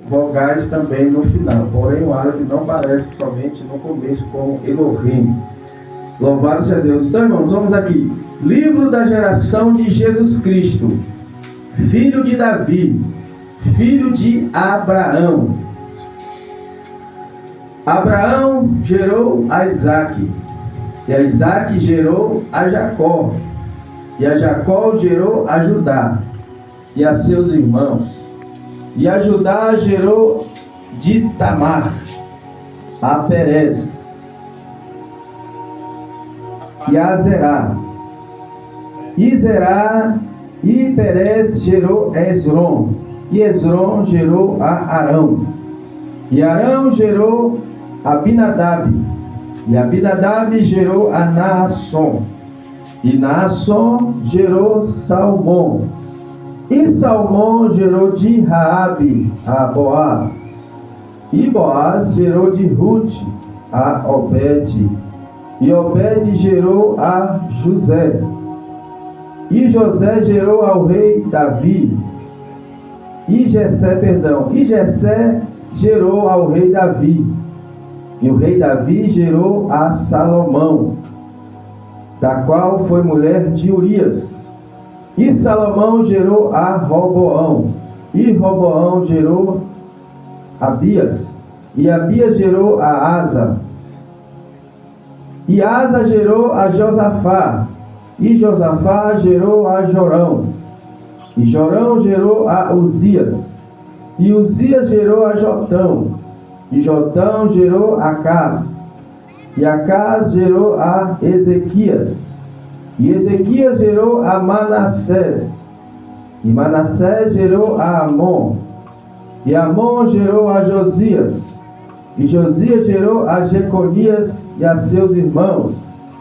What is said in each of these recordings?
vogais também no final. Porém, o árabe não aparece somente no começo como Elohim. Louvado seja Deus. Então, irmãos, vamos aqui. Livro da geração de Jesus Cristo, filho de Davi, filho de Abraão. Abraão gerou a Isaque, e a Isaque gerou a Jacó, e a Jacó gerou a Judá e a seus irmãos. E a Judá gerou de Tamar a Perez e a Zerá. E Zerá e Perez gerou Esrom, e Esrom gerou a Arão. E Arão gerou Abinadab, e Abinadab gerou a Naasson, e Naasson gerou Salmão. E Salmão gerou de Raabe a Boaz, e Boaz gerou de Ruth a Obed, e Obed gerou a José, e José gerou ao rei Davi, e Jessé gerou ao rei Davi, e o rei Davi gerou a Salomão, da qual foi mulher de Urias. E Salomão gerou a Roboão, e Roboão gerou Abias, e Abias gerou a Asa, e Asa gerou a Josafá, e Josafá gerou a Jorão, e Jorão gerou a Uzias, e Uzias gerou a Jotão, e Jotão gerou a Acás, e Acás gerou a Ezequias, e Ezequias gerou a Manassés, e Manassés gerou a Amon, e Amon gerou a Josias, e Josias gerou a Jeconias e a seus irmãos,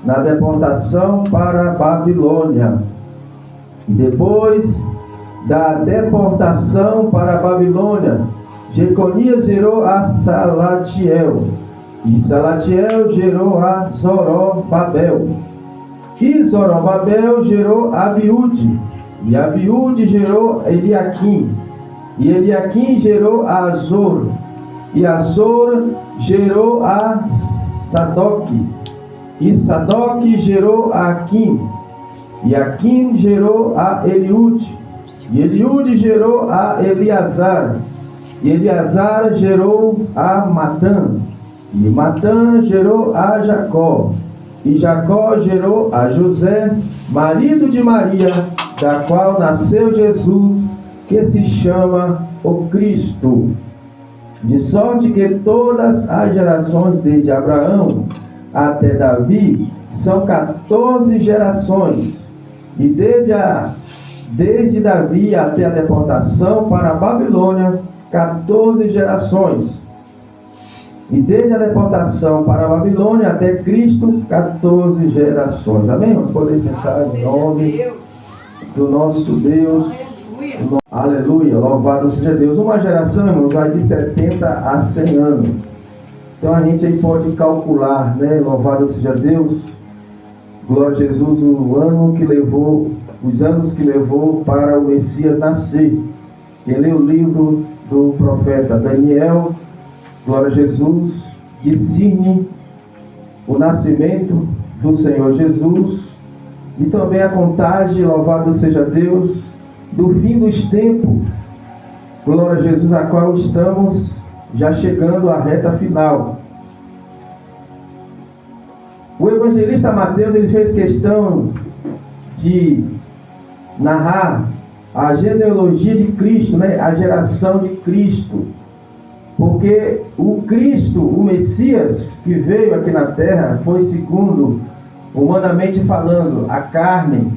na deportação para a Babilônia. E depois da deportação para a Babilônia, Jeconias gerou a Salatiel, e Salatiel gerou a Zorobabel. E Zorobabel gerou Abiúde, e Abiúde gerou Eliaquim, e Eliaquim gerou a Azor, e Azor gerou a Sadoque, e Sadoque gerou a Aquim, e Aquim gerou a Eliúde, e Eliúde gerou a Eleazar, e Eleazar gerou a Matã, e Matã gerou a Jacó, e Jacó gerou a José, marido de Maria, da qual nasceu Jesus, que se chama o Cristo. De sorte que todas as gerações desde Abraão até Davi são 14 gerações, e desde Davi até a deportação para a Babilônia, 14 gerações. E desde a deportação para a Babilônia até Cristo, 14 gerações. Amém? Vamos poder sentar em nome do nosso Deus. Aleluia, louvado seja Deus. Uma geração, irmãos, vai de 70 a 100 anos. Então a gente aí pode calcular, né? Louvado seja Deus. Glória a Jesus, os anos que levou para o Messias nascer. Ele lê o livro do profeta Daniel. Glória a Jesus, discerne o nascimento do Senhor Jesus e também a contagem, louvado seja Deus, do fim dos tempos. Glória a Jesus, a qual estamos já chegando à reta final. O evangelista Mateus, ele fez questão de narrar a genealogia de Cristo, né? A geração de Cristo. Porque o Cristo, o Messias, que veio aqui na terra, foi segundo, humanamente falando, a carne.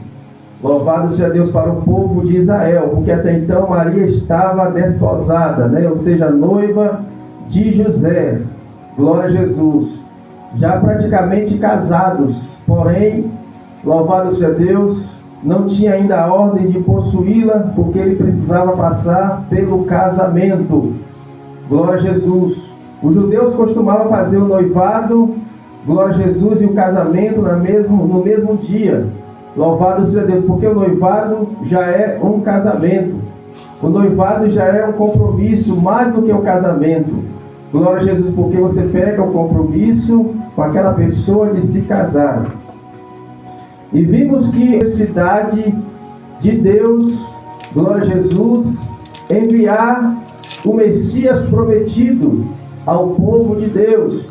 Louvado seja Deus para o povo de Israel, porque até então Maria estava desposada, né? Ou seja, noiva de José. Glória a Jesus. Já praticamente casados, porém, louvado seja Deus, não tinha ainda a ordem de possuí-la, porque ele precisava passar pelo casamento. Glória a Jesus. Os judeus costumavam fazer o noivado, glória a Jesus, e o casamento no mesmo dia. Louvado seja Deus, porque o noivado já é um casamento. O noivado já é um compromisso mais do que um casamento. Glória a Jesus, porque você pega o compromisso com aquela pessoa de se casar. E vimos que a necessidade de Deus, glória a Jesus, enviar o Messias prometido ao povo de Deus,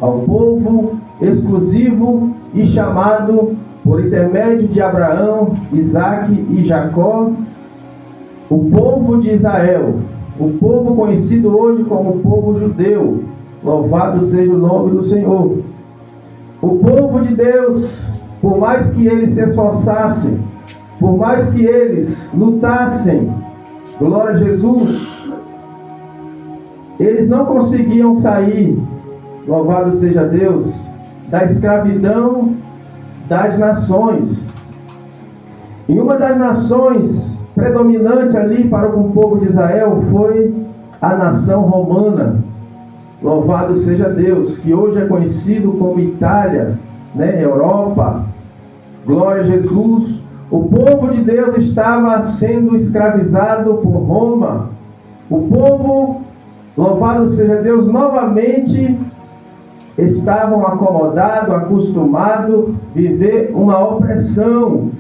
ao povo exclusivo e chamado por intermédio de Abraão, Isaque e Jacó, o povo de Israel, o povo conhecido hoje como o povo judeu. Louvado seja o nome do Senhor. O povo de Deus, por mais que eles se esforçassem, por mais que eles lutassem, glória a Jesus, eles não conseguiam sair, louvado seja Deus, da escravidão das nações. E uma das nações predominante ali para o povo de Israel foi a nação romana. Louvado seja Deus, que hoje é conhecido como Itália, Europa. Glória a Jesus. O povo de Deus estava sendo escravizado por Roma. O povo, louvado seja Deus, novamente estavam acomodados, acostumados a viver uma opressão,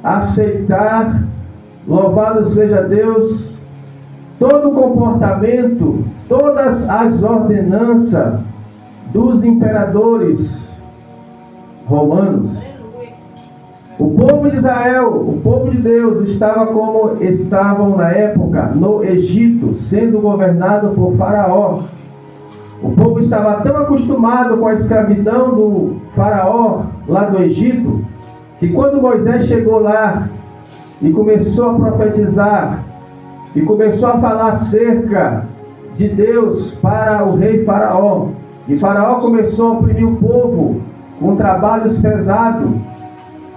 aceitar, louvado seja Deus, todo o comportamento, todas as ordenanças dos imperadores romanos. O povo de Israel, o povo de Deus, estava como estavam na época no Egito, sendo governado por Faraó. O povo estava tão acostumado com a escravidão do Faraó lá do Egito, que quando Moisés chegou lá e começou a profetizar, e começou a falar acerca de Deus para o rei Faraó, e Faraó começou a oprimir o povo com trabalhos pesados,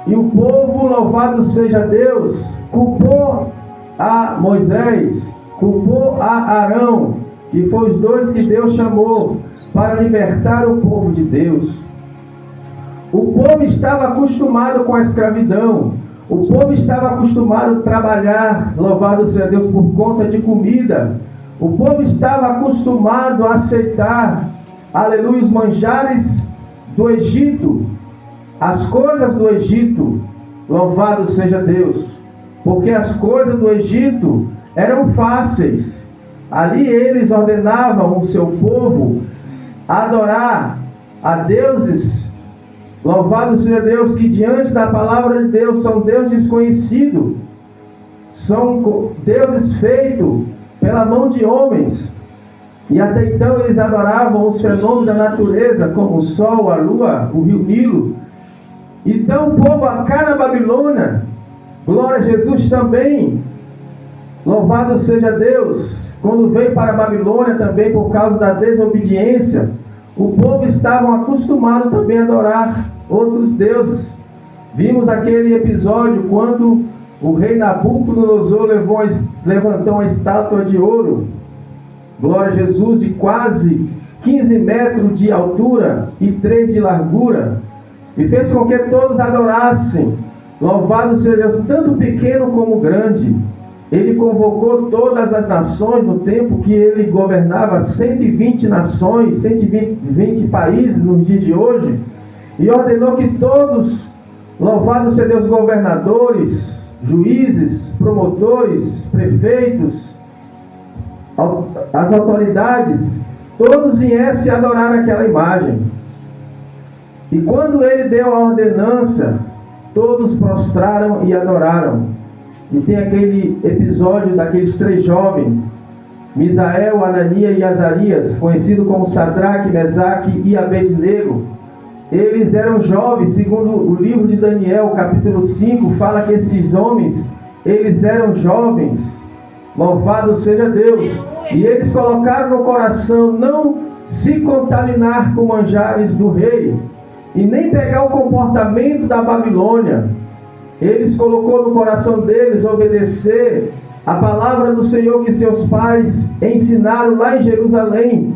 e o povo, louvado seja Deus, culpou a Moisés, culpou a Arão, que foi os dois que Deus chamou para libertar o povo de Deus. O povo estava acostumado com a escravidão, o povo estava acostumado a trabalhar, louvado seja Deus, por conta de comida. O povo estava acostumado a aceitar, aleluia, os manjares do Egito, as coisas do Egito, louvado seja Deus, porque as coisas do Egito eram fáceis. Ali eles ordenavam o seu povo a adorar a deuses, louvado seja Deus, que diante da palavra de Deus são deuses desconhecidos, são deuses feitos pela mão de homens. E até então eles adoravam os fenômenos da natureza, como o sol, a lua, o rio Nilo. Então o povo cá na Babilônia, glória a Jesus também, louvado seja Deus, quando veio para a Babilônia também por causa da desobediência, o povo estava acostumado também a adorar outros deuses. Vimos aquele episódio quando o rei Nabucodonosor levantou uma estátua de ouro, glória a Jesus, de quase 15 metros de altura e 3 de largura, e fez com que todos adorassem, louvado seja Deus, tanto pequeno como grande. Ele convocou todas as nações no tempo que ele governava 120 nações, 120 países nos dias de hoje, e ordenou que todos, louvado seja Deus, governadores, juízes, promotores, prefeitos, as autoridades, todos viessem adorar aquela imagem. E quando ele deu a ordenança, todos prostraram e adoraram. E tem aquele episódio daqueles 3 jovens, Misael, Ananias e Azarias, conhecido como Sadraque, Mesaque e Abednego. Eles eram jovens, segundo o livro de Daniel, capítulo 5, fala que esses homens, eles eram jovens, louvado seja Deus. E eles colocaram no coração não se contaminar com manjares do rei, e nem pegar o comportamento da Babilônia. Eles colocou no coração deles obedecer a palavra do Senhor que seus pais ensinaram lá em Jerusalém.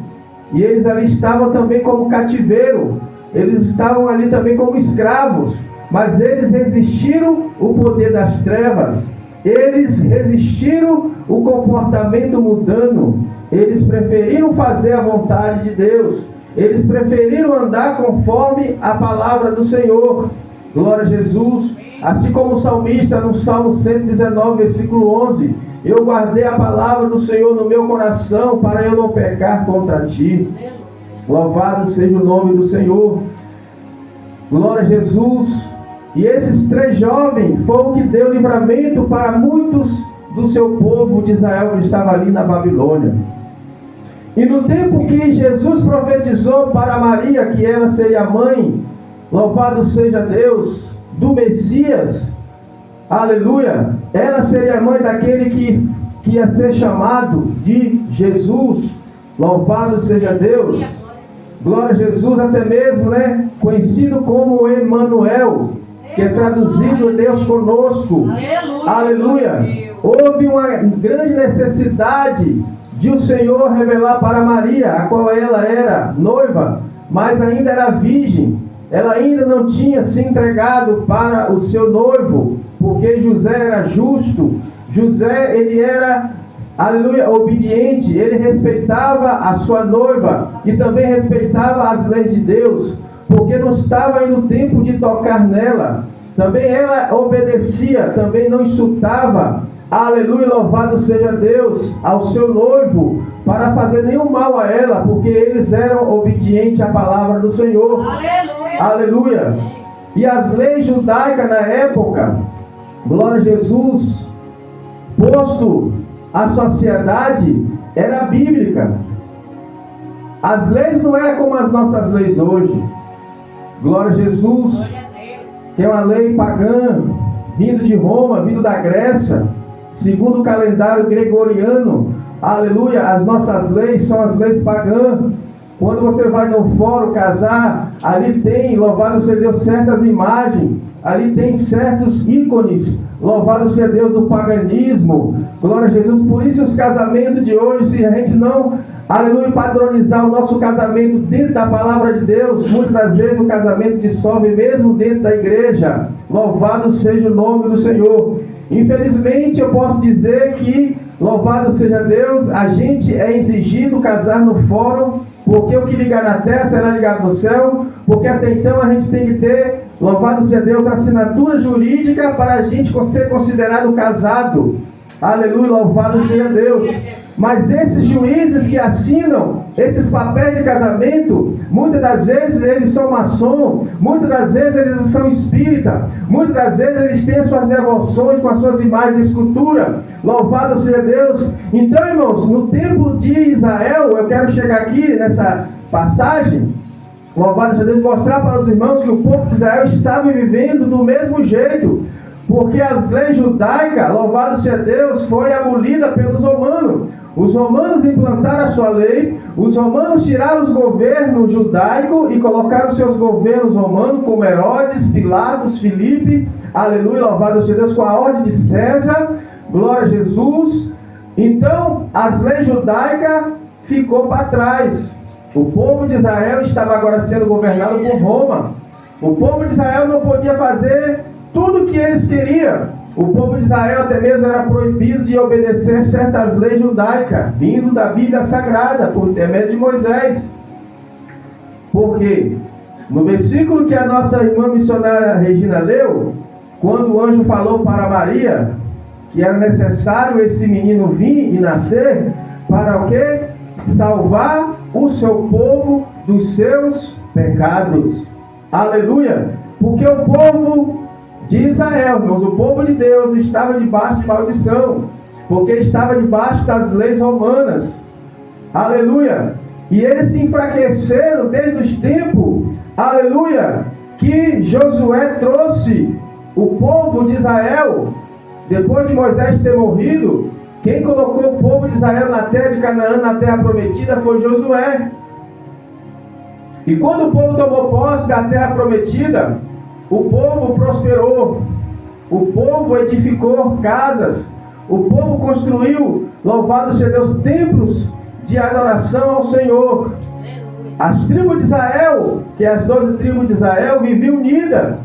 E eles ali estavam também como cativeiro, eles estavam ali também como escravos, mas eles resistiram o poder das trevas, eles resistiram o comportamento mundano. Eles preferiram fazer a vontade de Deus. Eles preferiram andar conforme a palavra do Senhor. Glória a Jesus. Assim como o salmista no Salmo 119, versículo 11: eu guardei a palavra do Senhor no meu coração para eu não pecar contra ti. Louvado seja o nome do Senhor. Glória a Jesus. E esses 3 jovens foram o que deu livramento para muitos do seu povo de Israel que estava ali na Babilônia. E no tempo que Jesus profetizou para Maria que ela seria mãe, louvado seja Deus, do Messias, aleluia, ela seria mãe daquele que ia ser chamado de Jesus, louvado seja Deus, glória a Jesus, até mesmo, conhecido como Emanuel, que é traduzido Deus conosco, aleluia. Houve uma grande necessidade de o Senhor revelar para Maria, a qual ela era noiva, mas ainda era virgem. Ela ainda não tinha se entregado para o seu noivo, porque José era justo. José, ele era, aleluia, obediente. Ele respeitava a sua noiva e também respeitava as leis de Deus, porque não estava ainda o tempo de tocar nela. Também ela obedecia, também não insultava, aleluia, louvado seja Deus, ao seu noivo, para fazer nenhum mal a ela, porque eles eram obedientes à palavra do Senhor. Aleluia. Aleluia. E as leis judaicas na época, glória a Jesus, posto a sociedade, era bíblica. As leis não eram como as nossas leis hoje. Glória a Jesus, que é uma lei pagã, vindo de Roma, vindo da Grécia, segundo o calendário gregoriano. Aleluia, as nossas leis são as leis pagãs. Quando você vai no fórum casar, ali tem, louvado seja Deus, certas imagens, ali tem certos ícones, louvado seja Deus, do paganismo. Glória a Jesus. Por isso os casamentos de hoje, se a gente não, aleluia, padronizar o nosso casamento dentro da palavra de Deus, muitas das vezes o casamento dissolve mesmo dentro da igreja. Louvado seja o nome do Senhor. Infelizmente eu posso dizer que, louvado seja Deus, a gente é exigido casar no fórum, porque o que ligar na terra será ligado no céu, porque até então a gente tem que ter, louvado seja Deus, assinatura jurídica para a gente ser considerado casado. Aleluia, louvado seja Deus. Mas esses juízes que assinam esses papéis de casamento, muitas das vezes eles são maçom, muitas das vezes eles são espírita, muitas das vezes eles têm suas devoções com as suas imagens de escultura. Louvado seja Deus. Então, irmãos, no tempo de Israel, eu quero chegar aqui nessa passagem, louvado seja Deus, mostrar para os irmãos que o povo de Israel estava vivendo do mesmo jeito, porque as leis judaicas, louvado seja Deus, foi abolida pelos romanos. Os romanos implantaram a sua lei, os romanos tiraram os governos judaicos e colocaram seus governos romanos, como Herodes, Pilatos, Filipe, aleluia, louvado seja Deus, com a ordem de César, glória a Jesus. Então, as leis judaicas ficou para trás. O povo de Israel estava agora sendo governado por Roma. O povo de Israel não podia fazer tudo o que eles queriam. O povo de Israel até mesmo era proibido de obedecer certas leis judaicas, vindo da Bíblia Sagrada, por intermédio de Moisés. Por quê? No versículo que a nossa irmã missionária Regina leu, quando o anjo falou para Maria que era necessário esse menino vir e nascer, para o quê? Salvar o seu povo dos seus pecados. Aleluia! Porque o povo de Israel, irmãos, o povo de Deus estava debaixo de maldição, porque estava debaixo das leis romanas. Aleluia! E eles se enfraqueceram desde os tempos, aleluia, que Josué trouxe o povo de Israel, depois de Moisés ter morrido. Quem colocou o povo de Israel na terra de Canaã, na terra prometida, foi Josué. E quando o povo tomou posse da terra prometida, o povo prosperou, o povo edificou casas, o povo construiu, louvado seja Deus, templos de adoração ao Senhor. As tribos de Israel, que é as 12 tribos de Israel, viviam unidas,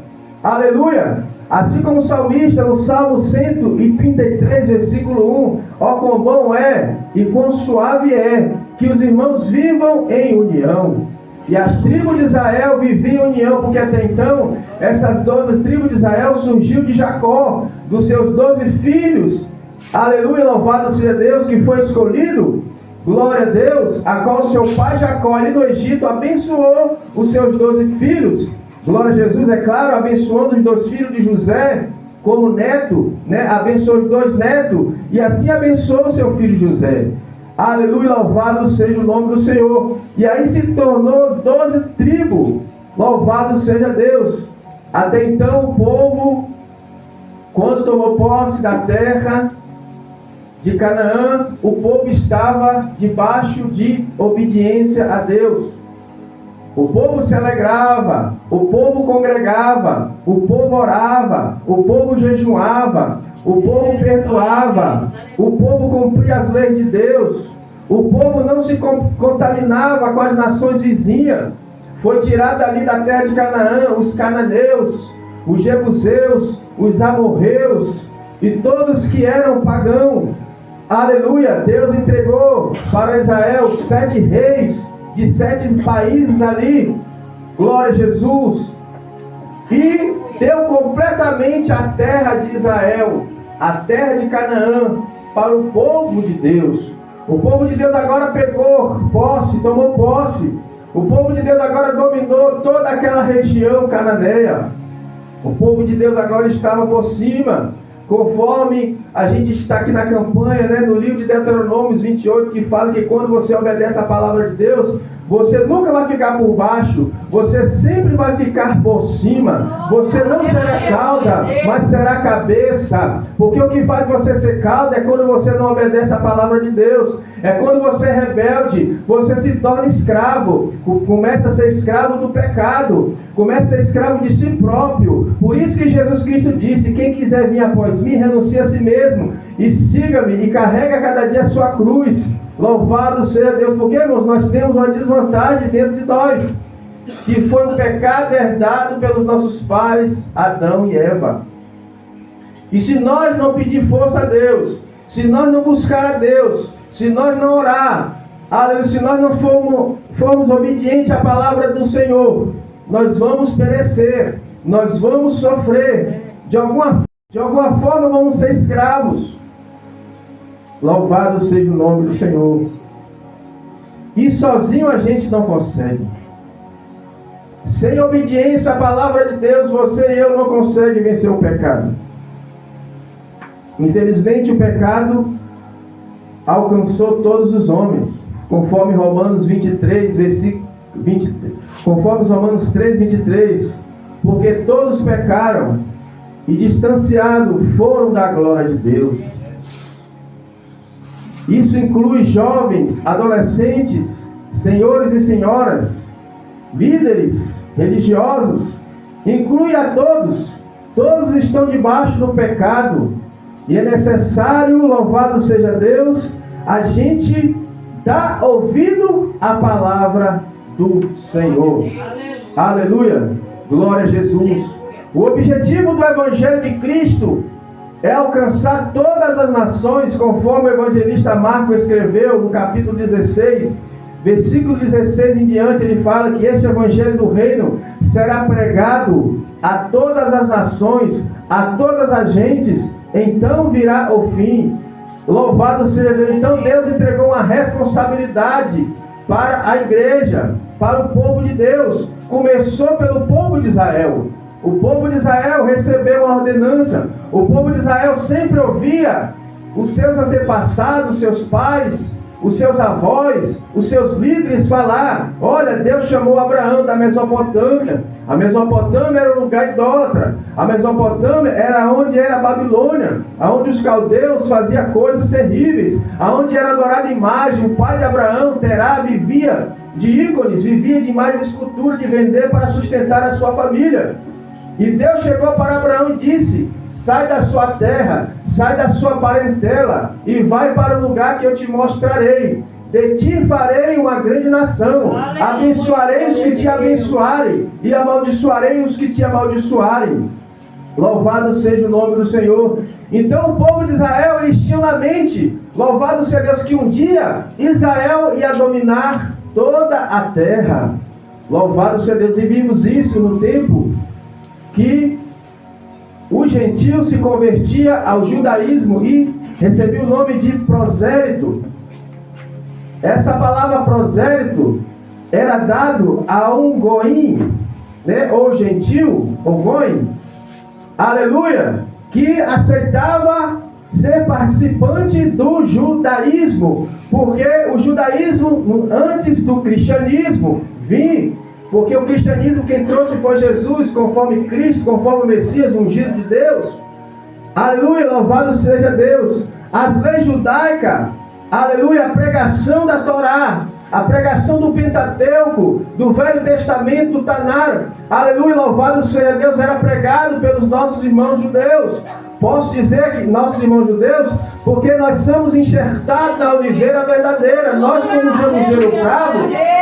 aleluia, Assim como o salmista, no Salmo 133, versículo 1, ó quão bom é e quão suave é que os irmãos vivam em união. E as tribos de Israel viviam em união, porque até então, essas 12 tribos de Israel surgiu de Jacó, dos seus 12 filhos. Aleluia, louvado seja Deus, que foi escolhido. Glória a Deus, a qual seu pai Jacó ali no Egito abençoou os seus 12 filhos. Glória a Jesus, é claro, abençoando os 2 filhos de José como neto, né? Abençoou os 2 netos e assim abençoou o seu filho José. Aleluia, louvado seja o nome do Senhor. E aí se tornou 12 tribos. Louvado seja Deus. Até então o povo, quando tomou posse da terra de Canaã, o povo estava debaixo de obediência a Deus. O povo se alegrava, o povo congregava, o povo orava, o povo jejuava, o povo perdoava, o povo cumpria as leis de Deus, o povo não se contaminava com as nações vizinhas. Foi tirado ali da terra de Canaã os cananeus, os jebuseus, os amorreus e todos que eram pagãos. Aleluia, Deus entregou para Israel 7 reis de 7 países ali, glória a Jesus, e deu completamente a terra de Israel, a terra de Canaã, para o povo de Deus. O povo de Deus agora pegou posse, tomou posse. O povo de Deus agora dominou toda aquela região cananeia. O povo de Deus agora estava por cima. Conforme a gente está aqui na campanha, né, no livro de Deuteronômio 28, que fala que quando você obedece a palavra de Deus, você nunca vai ficar por baixo, você sempre vai ficar por cima. Você não será cauda, mas será cabeça. Porque o que faz você ser cauda é quando você não obedece a palavra de Deus. É quando você é rebelde, você se torna escravo. Começa a ser escravo do pecado. Começa a ser escravo de si próprio. Por isso que Jesus Cristo disse: quem quiser vir após mim, renuncie a si mesmo e siga-me e carrega cada dia a sua cruz. Louvado seja Deus, porque, irmãos, nós temos uma desvantagem dentro de nós, que foi o pecado herdado pelos nossos pais, Adão e Eva. E se nós não pedir força a Deus, se nós não buscar a Deus, se nós não orar, se nós não formos obedientes à palavra do Senhor, nós vamos perecer, nós vamos sofrer, de alguma forma vamos ser escravos. Louvado seja o nome do Senhor. E sozinho a gente não consegue. Sem obediência à palavra de Deus, você e eu não conseguem vencer o pecado. Infelizmente o pecado alcançou todos os homens, conforme Romanos 23, versículo 23, conforme Romanos 3, 23, porque todos pecaram e distanciados foram da glória de Deus. Isso inclui jovens, adolescentes, senhores e senhoras, líderes religiosos, inclui a todos. Todos estão debaixo do pecado. E é necessário, louvado seja Deus, a gente dar ouvido à palavra do Senhor. Aleluia! Glória a Jesus! O objetivo do Evangelho de Cristo é alcançar todas as nações, conforme o evangelista Marcos escreveu no capítulo 16, versículo 16 em diante. Ele fala que este Evangelho do Reino será pregado a todas as nações, a todas as gentes, então virá o fim. Louvado seja Deus. Então Deus entregou uma responsabilidade para a igreja, para o povo de Deus. Começou pelo povo de Israel. O povo de Israel recebeu uma ordenança. O povo de Israel sempre ouvia os seus antepassados, os seus pais, os seus avós, os seus líderes falar: olha, Deus chamou Abraão da Mesopotâmia. A Mesopotâmia era um lugar idólatra. A Mesopotâmia era onde era a Babilônia, onde os caldeus faziam coisas terríveis, onde era adorada imagem. O pai de Abraão, Terá, vivia de ícones, vivia de imagem de escultura, de vender para sustentar a sua família. E Deus chegou para Abraão e disse: sai da sua terra, sai da sua parentela e vai para o lugar que eu te mostrarei. De ti farei uma grande nação. Abençoarei os que te abençoarem e amaldiçoarei os que te amaldiçoarem. Louvado seja o nome do Senhor. Então o povo de Israel, eles tinham na mente, louvado seja Deus, que um dia Israel ia dominar toda a terra. Louvado seja Deus. E vimos isso no tempo que o gentio se convertia ao judaísmo e recebia o nome de prosélito. Essa palavra prosélito era dado a um goim, né, ou gentil, ou goim, aleluia, que aceitava ser participante do judaísmo, porque o judaísmo, antes do cristianismo vir, porque o cristianismo quem trouxe foi Jesus, conforme Cristo, conforme o Messias, ungido de Deus, aleluia, louvado seja Deus. As leis judaicas, aleluia, a pregação da Torá, a pregação do Pentateuco, do Velho Testamento, do Tanar, aleluia, louvado seja Deus, era pregado pelos nossos irmãos judeus. Posso dizer que nossos irmãos judeus, porque nós somos enxertados na oliveira verdadeira. Nós, como jamuzeiro bravo,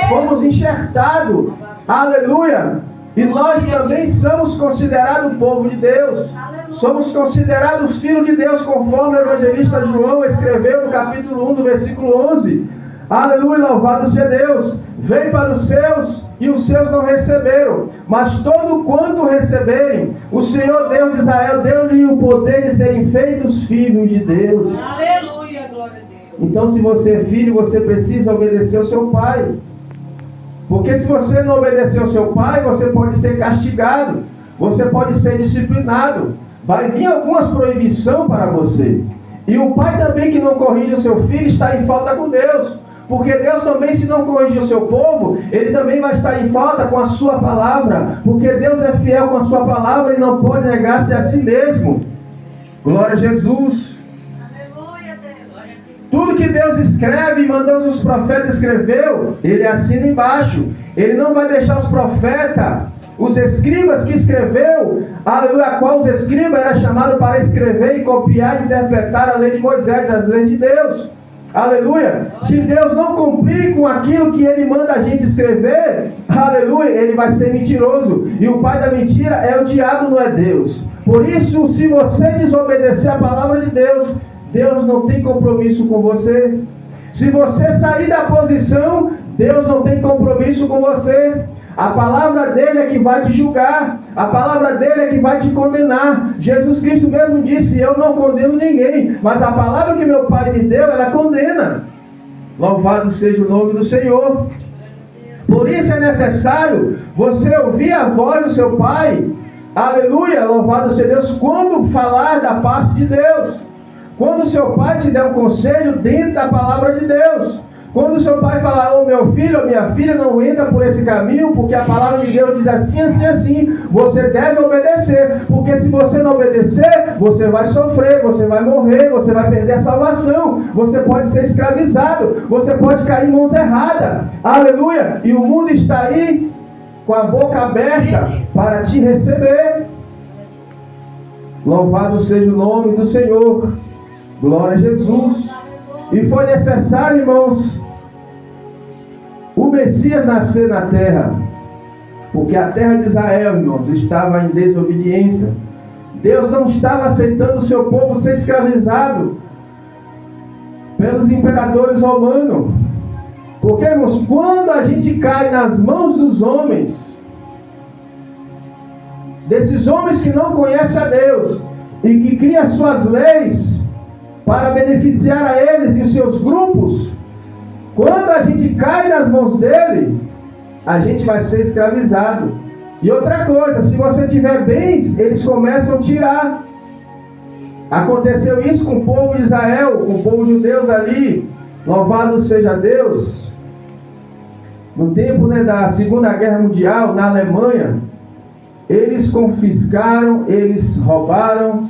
fomos enxertados, aleluia. E nós também somos considerados povo de Deus. Somos considerados filhos de Deus, conforme o evangelista João escreveu no capítulo 1, do versículo 11. Aleluia, louvado seja Deus. Veio para os seus e os seus não receberam. Mas todo quanto receberem, o Senhor Deus de Israel deu-lhe o poder de serem feitos filhos de Deus. Aleluia, glória a Deus. Então, se você é filho, você precisa obedecer ao seu pai. Porque se você não obedecer ao seu pai, você pode ser castigado. Você pode ser disciplinado. Vai vir algumas proibições para você. E o pai também que não corrige o seu filho está em falta com Deus. Porque Deus também, se não corrigir o seu povo, Ele também vai estar em falta com a sua palavra. Porque Deus é fiel com a sua palavra e não pode negar-se a si mesmo. Glória a Jesus. Aleluia, Deus. Tudo que Deus escreve e mandou os profetas escreveu, Ele assina embaixo. Ele não vai deixar os profetas, os escribas que escreveu, aleluia, a qual os escribas eram chamados para escrever e copiar e interpretar a lei de Moisés, as leis de Deus. Aleluia. Se Deus não cumprir com aquilo que Ele manda a gente escrever, aleluia, Ele vai ser mentiroso. E o pai da mentira é o diabo, não é Deus. Por isso, se você desobedecer a palavra de Deus, Deus não tem compromisso com você. Se você sair da posição, Deus não tem compromisso com você. A palavra dele é que vai te julgar. A palavra dele é que vai te condenar. Jesus Cristo mesmo disse: eu não condeno ninguém, mas a palavra que meu Pai me deu, ela condena. Louvado seja o nome do Senhor. Por isso é necessário você ouvir a voz do seu Pai. Aleluia, louvado seja Deus, quando falar da parte de Deus. Quando o seu pai te der um conselho dentro da palavra de Deus. Quando o seu pai falar: ô meu filho, ou minha filha, não entra por esse caminho, porque a palavra de Deus diz assim, assim, assim, você deve obedecer. Porque se você não obedecer, você vai sofrer, você vai morrer, você vai perder a salvação, você pode ser escravizado, você pode cair em mãos erradas. Aleluia! E o mundo está aí com a boca aberta para te receber. Louvado seja o nome do Senhor. Glória a Jesus. E foi necessário, irmãos, o Messias nascer na terra, porque a terra de Israel, irmãos, estava em desobediência. Deus não estava aceitando o seu povo ser escravizado pelos imperadores romanos. Porque, irmãos, quando a gente cai nas mãos dos homens, desses homens que não conhecem a Deus e que criam suas leis para beneficiar a eles e os seus grupos, quando a gente cai nas mãos dele, a gente vai ser escravizado. E outra coisa, se você tiver bens, eles começam a tirar. Aconteceu isso com o povo de Israel, com o povo judeu ali. Louvado seja Deus. No tempo, da Segunda Guerra Mundial, na Alemanha, eles confiscaram, eles roubaram,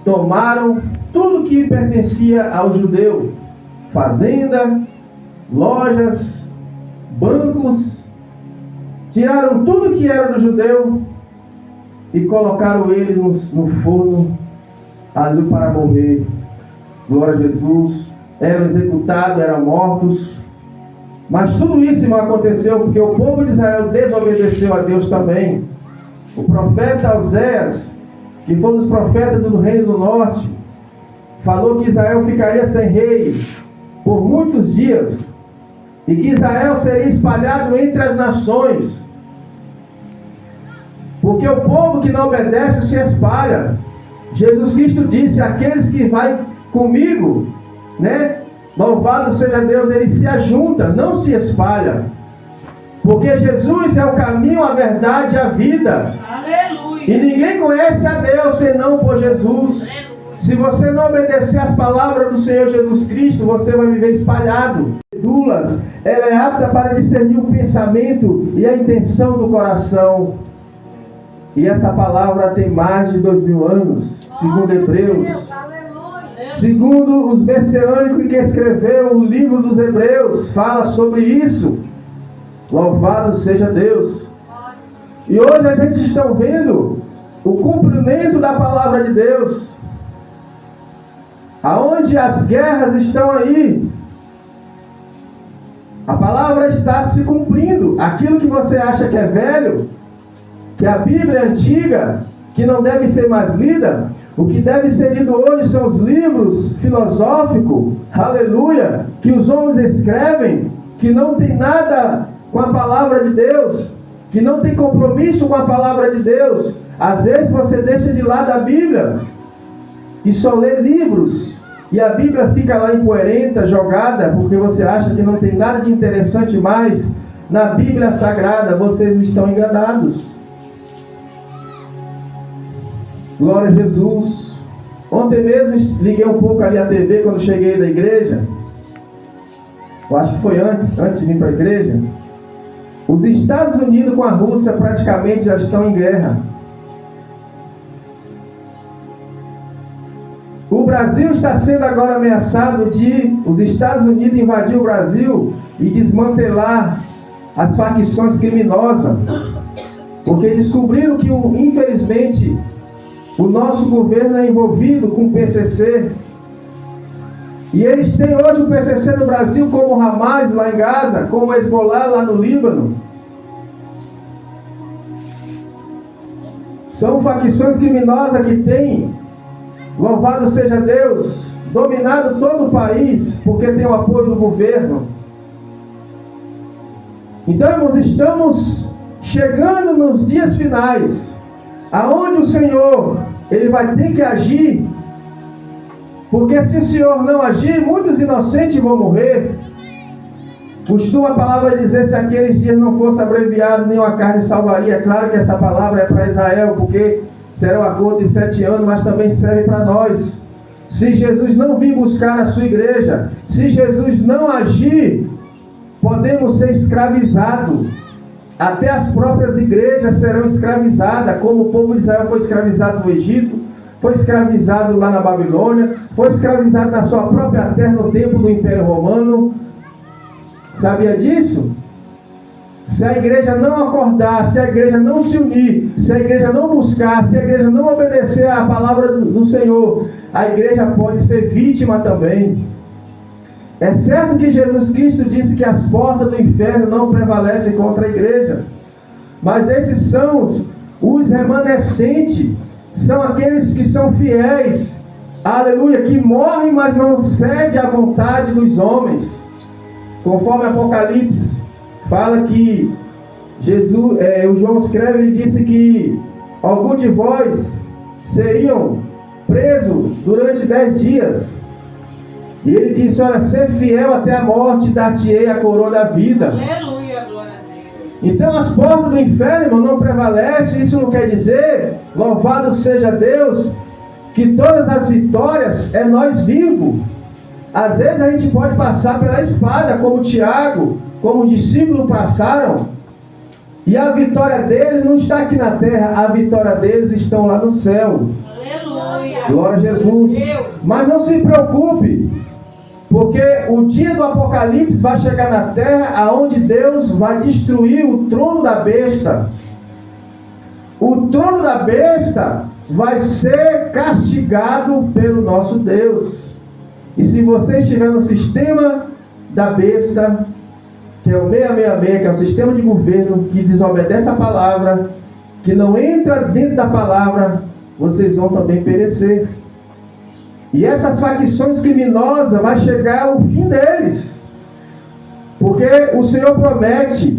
tomaram tudo que pertencia ao judeu. Fazenda, lojas, bancos. Tiraram tudo que era do judeu e colocaram ele no forno ali para morrer. Glória a Jesus. Eram executados, eram mortos. Mas tudo isso, irmão, aconteceu porque o povo de Israel desobedeceu a Deus também. O profeta Oséias, que foi um dos profetas do Reino do Norte, falou que Israel ficaria sem rei por muitos dias e que Israel seria espalhado entre as nações, porque o povo que não obedece se espalha. Jesus Cristo disse: aqueles que vai comigo, né? Louvado seja Deus, ele se ajunta, não se espalha. Porque Jesus é o caminho, a verdade e a vida. Aleluia. E ninguém conhece a Deus senão por Jesus. Aleluia. Se você não obedecer às palavras do Senhor Jesus Cristo, você vai viver espalhado. Ela é apta para discernir o pensamento e a intenção do coração. E essa palavra tem mais de 2000 anos, segundo Hebreus. Segundo os messiânicos que escreveu o livro dos Hebreus, fala sobre isso. Louvado seja Deus. E hoje a gente está vendo o cumprimento da palavra de Deus. Aonde as guerras estão aí, a palavra está se cumprindo. Aquilo que você acha que é velho, que a Bíblia é antiga, que não deve ser mais lida, o que deve ser lido hoje são os livros filosóficos, aleluia, que os homens escrevem, que não tem nada com a palavra de Deus, que não tem compromisso com a palavra de Deus. Às vezes você deixa de lado a Bíblia e só lê livros, e a Bíblia fica lá empoeirenta, jogada, porque você acha que não tem nada de interessante mais na Bíblia Sagrada. Vocês estão enganados. Glória a Jesus. Ontem mesmo liguei um pouco ali a TV quando cheguei da igreja. Eu acho que foi antes de vir para a igreja. Os Estados Unidos com a Rússia praticamente já estão em guerra. O Brasil está sendo agora ameaçado de os Estados Unidos invadir o Brasil e desmantelar as facções criminosas, porque descobriram que, infelizmente, o nosso governo é envolvido com o PCC. E eles têm hoje o PCC no Brasil, como o Hamas lá em Gaza, como o Hezbollah lá no Líbano. São facções criminosas que têm, louvado seja Deus, dominado todo o país, porque tem o apoio do governo. Então, irmãos, estamos chegando nos dias finais, aonde o Senhor, Ele vai ter que agir, porque se o Senhor não agir, muitos inocentes vão morrer. Costuma a palavra dizer: se aqueles dias não fosse abreviado, nem uma carne salvaria. Claro que essa palavra é para Israel, porque será o acordo de 7 anos, mas também serve para nós. Se Jesus não vir buscar a sua igreja, se Jesus não agir, podemos ser escravizados. Até as próprias igrejas serão escravizadas, como o povo de Israel foi escravizado no Egito, foi escravizado lá na Babilônia, foi escravizado na sua própria terra no tempo do Império Romano. Sabia disso? Se a igreja não acordar, se a igreja não se unir, se a igreja não buscar, se a igreja não obedecer à palavra do Senhor, a igreja pode ser vítima também. É certo que Jesus Cristo disse que as portas do inferno não prevalecem contra a igreja, mas esses são os remanescentes, são aqueles que são fiéis, aleluia, que morrem, mas não cedem à vontade dos homens. Conforme Apocalipse fala que Jesus, o João escreve, ele disse que alguns de vós seriam presos durante 10 dias. E ele disse: olha, ser fiel até a morte, dar-te-ei a coroa da vida. Aleluia, glória a Deus. Então as portas do inferno, irmão, não prevalecem. Isso não quer dizer, louvado seja Deus, que todas as vitórias é nós vivos. Às vezes a gente pode passar pela espada, como Tiago, como os discípulos passaram, e a vitória deles não está aqui na terra, a vitória deles está lá no céu. Aleluia. Glória a Jesus. Mas não se preocupe, porque o dia do Apocalipse vai chegar na terra, aonde Deus vai destruir o trono da besta. O trono da besta vai ser castigado pelo nosso Deus. E se você estiver no sistema da besta, que é o 666, que é o sistema de governo que desobedece a palavra, que não entra dentro da palavra, vocês vão também perecer. E essas facções criminosas vai chegar o fim deles. Porque o Senhor promete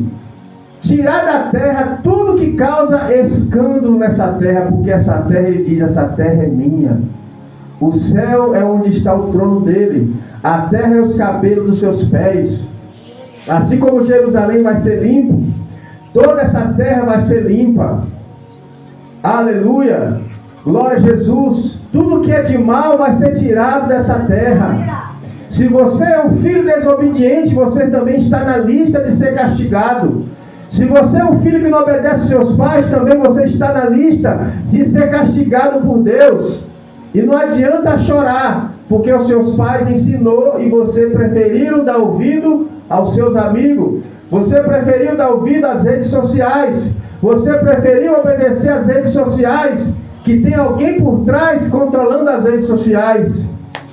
tirar da terra tudo que causa escândalo nessa terra, porque essa terra, ele diz, essa terra é minha. O céu é onde está o trono dele, a terra é os cabelos dos seus pés. Assim como Jerusalém vai ser limpo, toda essa terra vai ser limpa. Aleluia, glória a Jesus. Tudo que é de mal vai ser tirado dessa terra. Se você é um filho desobediente, você também está na lista de ser castigado. Se você é um filho que não obedece aos seus pais, também você está na lista de ser castigado por Deus. E não adianta chorar, porque os seus pais ensinou e você preferiu dar ouvido aos seus amigos. Você preferiu dar ouvido às redes sociais. Você preferiu obedecer às redes sociais, que tem alguém por trás controlando as redes sociais,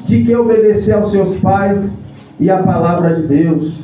de que obedecer aos seus pais e à palavra de Deus.